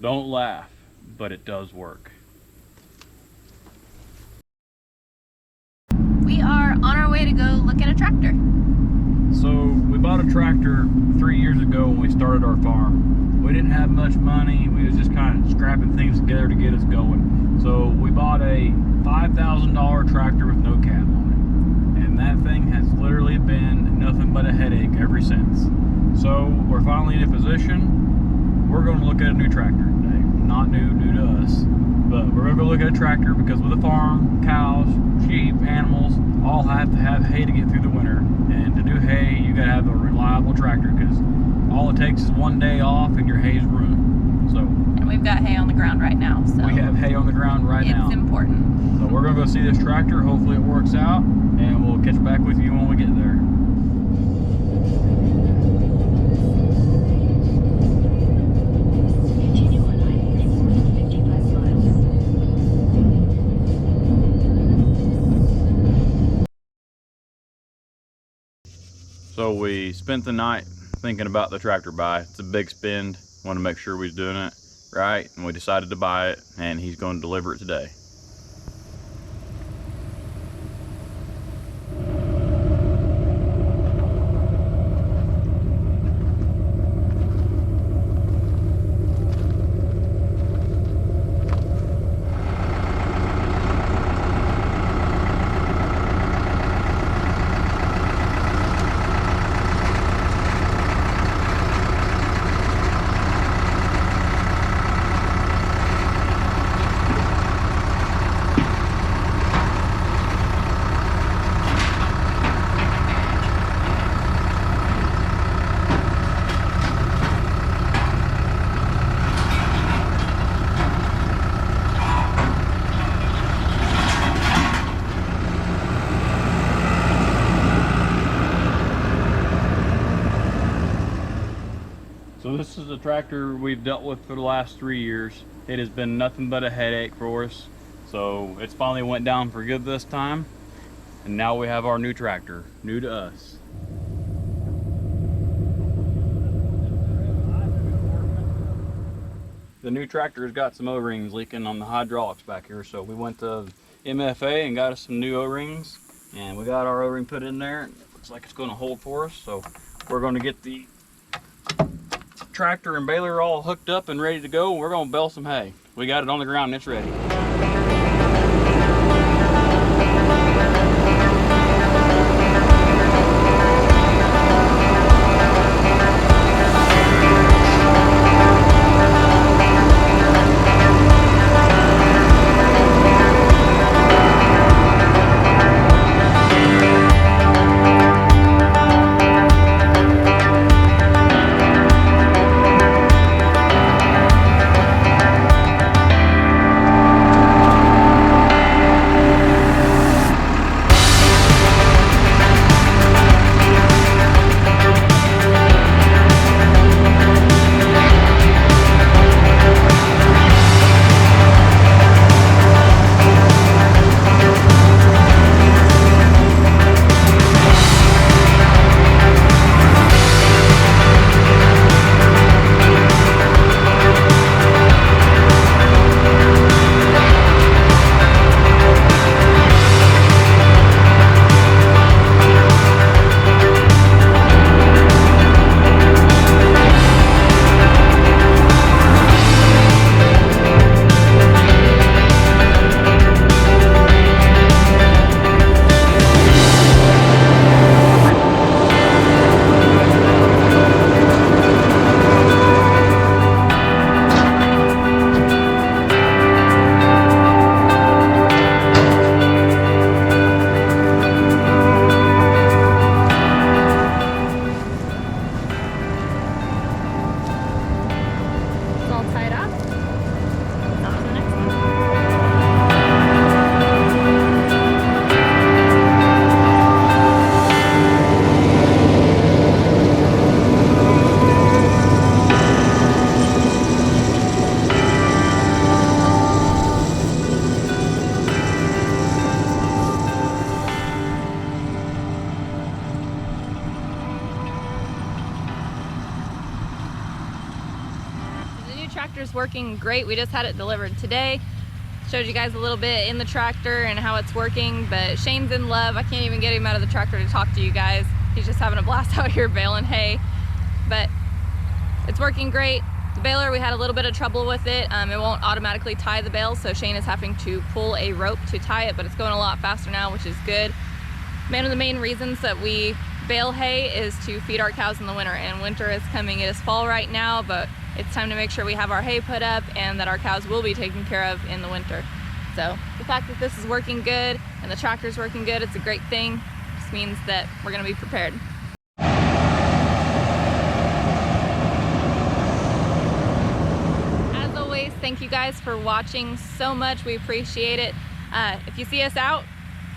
Don't laugh, but it does work. We are on our way to go look at a tractor. So we bought a tractor 3 years ago when we started our farm. We didn't have much money. We was just kind of scrapping things together to get us going. So we bought a $5,000 tractor with no cab on it. And that thing has literally been nothing but a headache ever since. So we're finally in a position. We're going to look at a new tractor today. Not new to us. But we're going to go look at a tractor because with a farm, cows, sheep, animals, all have to have hay to get through the winter. And to do hay, you got to have a reliable tractor because all it takes is one day off and your hay's ruined. So, and we've got hay on the ground right now. So we have hay on the ground right now. It's important. So we're going to go see this tractor. Hopefully it works out. And we'll catch back with you when we get there. So we spent the night thinking about the tractor buy. It's a big spend. Want to make sure we was doing it right, and we decided to buy it, and he's going to deliver it today. So this is a tractor we've dealt with for the last 3 years. It has been nothing but a headache for us. So it's finally went down for good this time. And now we have our new tractor, new to us. The new tractor has got some O-rings leaking on the hydraulics back here. So we went to MFA and got us some new O-rings. And we got our O-ring put in there. It looks like it's going to hold for us. So we're going to get the tractor and baler all hooked up and ready to go. We're going to bale some hay. We got it on the ground and it's ready. tractor's working great. We just had it delivered today. Showed you guys a little bit in the tractor and how it's working, but Shane's in love. I can't even get him out of the tractor to talk to you guys. He's just having a blast out here baling hay, but it's working great. The baler, we had a little bit of trouble with it. It won't automatically tie the bale, so Shane is having to pull a rope to tie it, but it's going a lot faster now, which is good. One of the main reasons that we bale hay is to feed our cows in the winter, and winter is coming. It is fall right now, but it's time to make sure we have our hay put up and that our cows will be taken care of in the winter. So the fact that this is working good and the tractor's working good, it's a great thing. It just means that we're gonna be prepared. As always, thank you guys for watching so much. We appreciate it. If you see us out,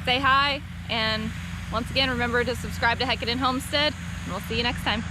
say hi, and once again, remember to subscribe to Heckadon Homestead, and we'll see you next time.